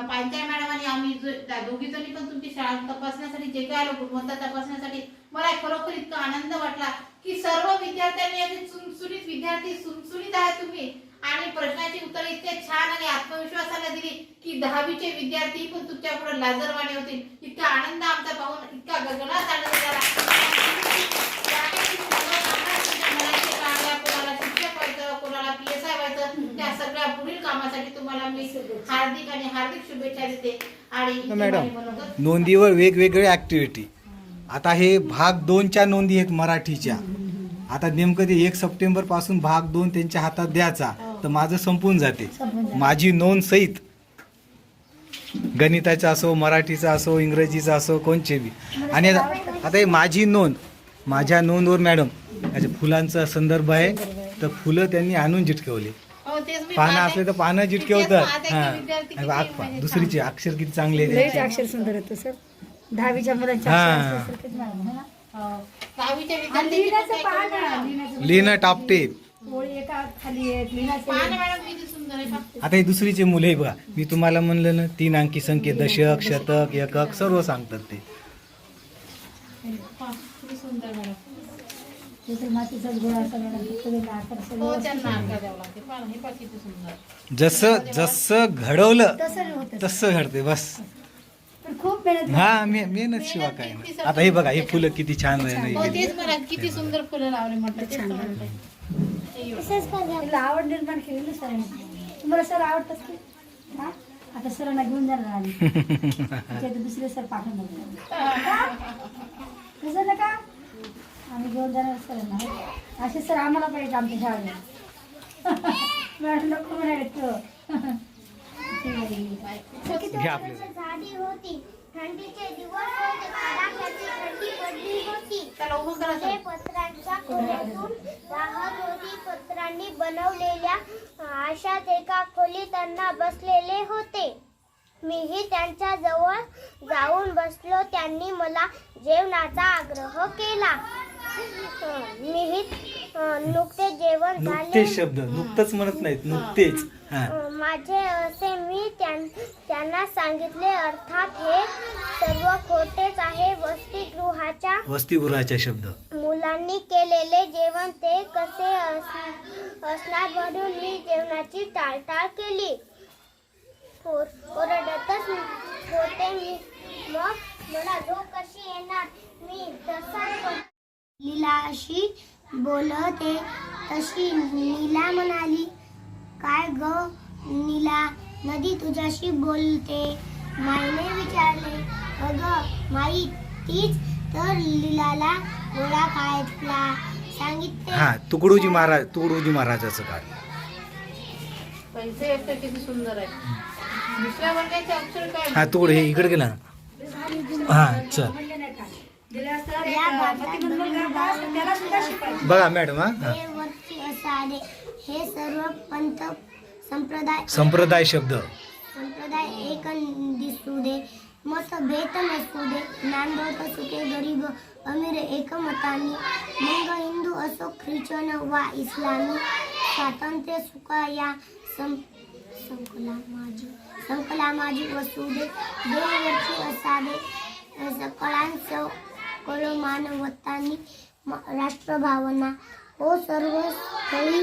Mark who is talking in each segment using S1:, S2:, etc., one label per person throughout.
S1: Panchal madam आणि आम्ही दोघी जणी पण तुमची शाळा तपासण्यासाठी जे काय आलो गुणवत्ता तपासण्यासाठी मला खरोखर इतका आनंद वाटला की सर्व विद्यार्थ्यांनी असे सुटसुटीत विद्यार्थी सुटसुटीत आहे तुम्ही आणि प्रश्नाची उत्तरे इतके छान आणि आत्मविश्वासाने दिली की 10वीचे विद्यार्थी पण तुमच्या पुढे लाजरवाणी होतील. इतका आनंद आमचा पाहून इतका गगनात आनंद झाला. कोणाला शिक्षक व्हायचं, कोणाला PSI व्हायचं, त्या सगळ्या पुढील कामासाठी तुम्हाला मी हार्दिक आणि हार्दिक शुभेच्छा देते. आणि
S2: मॅडम नोंदीवर वेगवेगळ्या ऍक्टिव्हिटी, आता हे भाग 2च्या नोंदी आहेत मराठीच्या. आता नेमकं ते 1 सप्टेंबर पासून भाग 2 त्यांच्या हातात द्यायचा तर माझं संपून जाते. माझी नोंद सहित गणिताचा असो, मराठीचा असो, इंग्रजीचा असो, कोणचे बी. आणि आता हे माझी नोंद, माझ्या नोंदवर मॅडम याच्या फुलांचा संदर्भ आहे तर फुलं त्यांनी आणून चिटकवले. पानं असले तर पानं चिटकवतात. हा दुसरीचे अक्षर किती चांगले
S3: अक्षर सुंदर होतं सर. 10वीच्या मुलांच्या
S2: लीना टापटे. आता हे दुसरीचे मुले बघा, मी तुम्हाला म्हणलं ना 3 अंकी संख्ये दशक, शतक, एकक सर्व सांगतात ते. जसं जसं घडवलं तसं घडते बस. हा मेहनत शिवाय काय नाही. आता हे बघा, हे फुलं किती छान
S1: किती सुंदर फुलं लावले म्हटलं.
S3: आवड निर्माण केली ना सरांनी. तुम्हाला सर आवडतात की आता सरांना घेऊन जाणार आम्ही. दुसरे सर पाठवणार कसं नका आम्ही घेऊन जाणार सरांना. असे सर आम्हाला पाहिजे आमच्या शाळेत. मॅडम नको म्हणायचं.
S4: झाडी होती, थंडीचे दिवस होते, कडाक्याची थंडी पडली होती. ते पत्रांच्या खोलीतून राहत होती. पत्रांनी बनवलेल्या आशात एका खोलीत त्यांना बसलेले होते. मीही त्यांच्या जवळ जाऊन बसलो. त्यांनी मला जेवणाचा आग्रह केला. मीही नुकतेच जेवण झाले.
S2: नुकतेच शब्द नुकतंच म्हणत नाहीत, नुकतेच.
S4: माझे असे मी त्यांना सांगितले. अर्थात हे सर्व खोटेच आहे.
S2: वसतिगृहाच्या शब्द.
S4: मुलांनी केलेले जेवण ते कसे असणार म्हणून मी जेवणाची टाळटाळ केली. ओरडतच होते मी. मग मला झोप कशी येणार. मी तसा लीलाशी बोलते तशी नीला म्हणाली, काय ग नीला, नदी तुझ्याशी बोलते. माईने विचारले. अगं माई तीच तर लीलाला गोळा खायला सांगितले.
S2: हा तुकडोजी महाराजाचं काळ.
S1: पैसे एकटे किती सुंदर आहे. दुसऱ्या वर्गाचे अक्षर काय.
S2: हा तुकडे हे इकडे गेला. हा चल बघा मॅडम.
S4: हे सर्व पंथ
S2: संप्रदाय शब्द.
S4: संप्रदाय एक दिसू दे, मतभेद नसू दे, ज्ञानदौत सुखे गरीब अमीर एकमतानी, मग हिंदू असो ख्रिश्चन वा इस्लामी, स्वातंत्र्य सुखा या संकला माझी वसू दे. देववरची असावे सकळांचं कळ मानवतानी राष्ट्रभावना हो सर्व स्थळी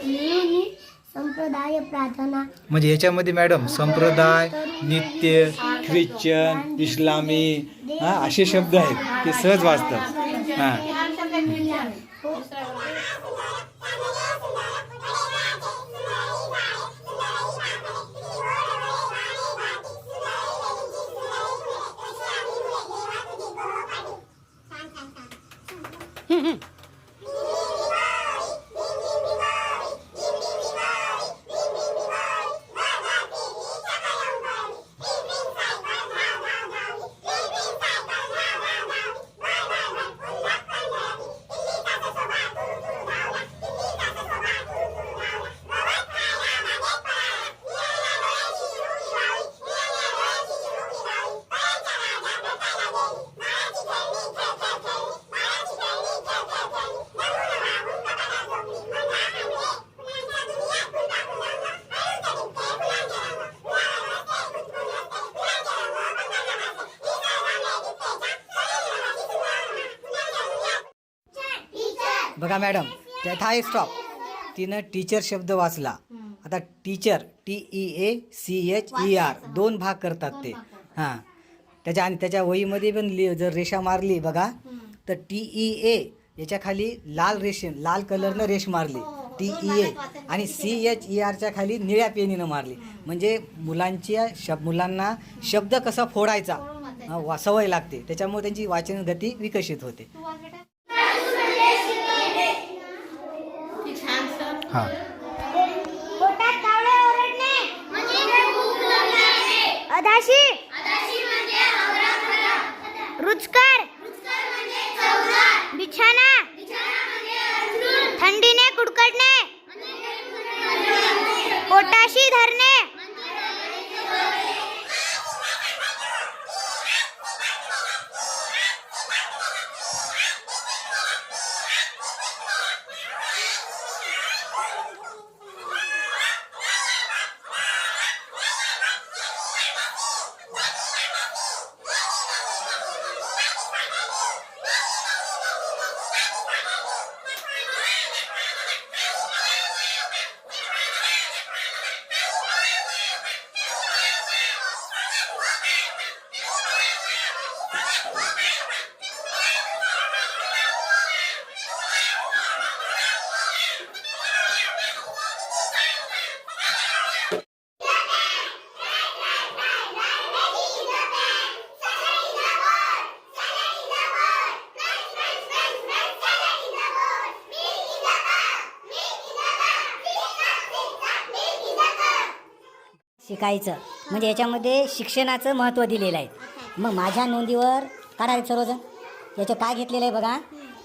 S4: मिळून संप्रदाय प्रार्थना.
S2: म्हणजे याच्यामध्ये मॅडम संप्रदाय, नित्य, ख्रिश्चन, इस्लामी असे शब्द आहेत ते सहज वाचतात. हा बघा मॅडम, त्यात हा एक स्टॉप. तिनं टीचर शब्द वाचला. आता टीचर TEACHER 2 भाग करतात ते. हां, आणि त्याच्या वहीमध्ये पण जर रेषा मारली बघा तर TEA याच्या खाली लाल कलरनं रेष मारली TEA, आणि CHERच्या खाली निळ्या पेनीनं मारली. म्हणजे मुलांना शब्द कसा फोडायचा सवय लागते, त्याच्यामुळे त्यांची वाचन गती विकसित होते. हां,
S4: पोटात कावळे ओरडणे अधाशी रुचकर बिछाना थंडीने कुडकडणे पोटाशी धरणे
S5: शिकायचं म्हणजे याच्यामध्ये शिक्षणाचं महत्त्व दिलेलं आहे. मग माझ्या नोंदीवर काढायचं सर्वजण. याचं काय घेतलेलं आहे बघा,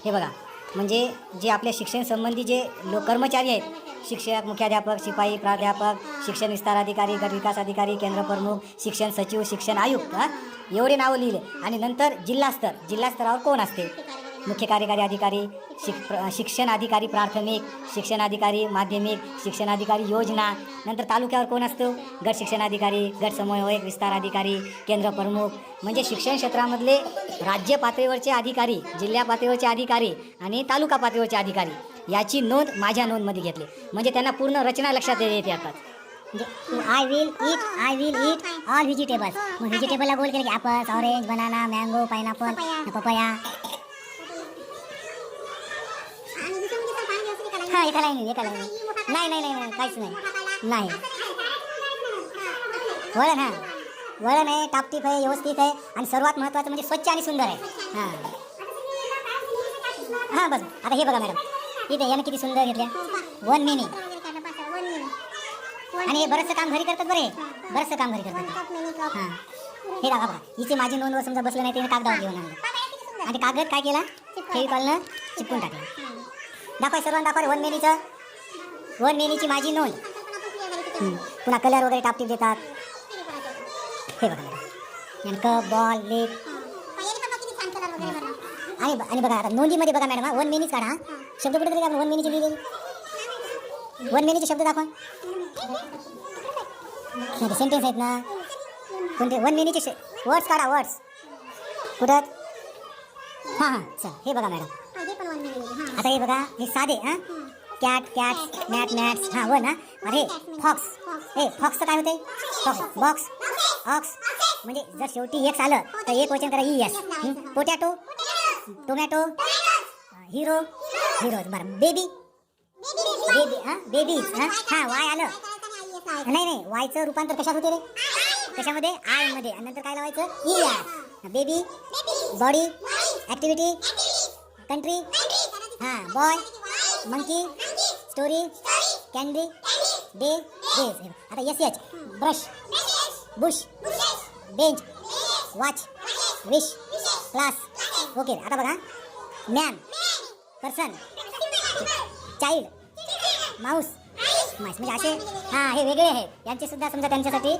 S5: हे बघा. म्हणजे जे आपल्या शिक्षण संबंधी जे कर्मचारी आहेत, शिक्षक, मुख्याध्यापक, शिपाई, प्राध्यापक, शिक्षण विस्तार अधिकारी, गट विकास अधिकारी, केंद्र प्रमुख, शिक्षण सचिव, शिक्षण आयुक्त, एवढे नावं लिहिले. आणि नंतर जिल्हास्तरावर कोण असते? मुख्य कार्यकारी अधिकारी, शिक्षण अधिकारी प्राथमिक, शिक्षण अधिकारी माध्यमिक, शिक्षण अधिकारी योजना. नंतर तालुक्यावर कोण असतो? गट शिक्षण अधिकारी, गट समन्वयक, विस्तार अधिकारी, केंद्र प्रमुख. म्हणजे शिक्षण क्षेत्रामधले राज्य पातळीवरचे अधिकारी, जिल्हा पातळीवरचे अधिकारी आणि तालुका पातळीवरचे अधिकारी याची नोंद माझ्या नोंदमध्ये घेतली. म्हणजे त्यांना पूर्ण रचना लक्षात येते आता.
S4: I will eat all vegetables. मग व्हेजिटेबलला गोल केलं की apples, orange, banana, mango, pineapple, papaya. हां, एका लाईन नाही, काहीच नाही. वळण आहे, टापटीप आहे, व्यवस्थित आहे, आणि सर्वात महत्त्वाचं म्हणजे स्वच्छ आणि सुंदर आहे. हां बस. आता हे बघा मॅडम, इथे यानं किती सुंदर घेतल्या. 1 मिनिट. आणि हे बरंचसं काम घरी करतात. हां, हे दाखवा बघा. हिचे माझी नोंदवर समजा बसलं नाही, त्याने कागदावर घेऊन आणलं आणि कागद काय केला, फेविकॉलनं चिपकून टाकला. दाखवा सर्वांना, दाखवा 1 मिनीची माझी नोंद. पुन्हा कलर वगैरे टापटीप देतात. हे बघा मॅडम, कप, बॉल, लिप. आणि बघा आता नोंदीमध्ये बघा मॅडम, 1 मिनीच काढा. शब्द कुठेतरी आपण 1 मिनीची लिहिलेली. 1 मिनीचे शब्द दाखवा. सेंटेन्स आहेत ना कोणते? 1 मिनीचे वर्ड्स काढा, वर्ड्स कुठं? हां, चल हे बघा मॅडम. आता हे बघा, हे साधे. Cat, mats. हां, वन. अरे फॉक्स. फॉक्सचं काय होते? Box, ox. म्हणजे जर शेवटी एक्स आलं तर एक वचन करा ES. Potato, tomato, heroes. बरं, बेबीज. हां, वाय आलं. नाही, वायचं रूपांतर कशात होते रे? कशामध्ये? आय मध्ये. आणि नंतर काय लावायचं? ES. Baby, body, activity, country. हां, boy, monkey, story, candy, days. आता SH. Brush, bush, bench, watch, wish, class. Okay. आता बघा, मॅन, पर्सन, चाइल्ड, माऊस, म्हणजे असे. हां, हे वेगळे आहेत. यांचे सुद्धा समजा त्यांच्यासाठी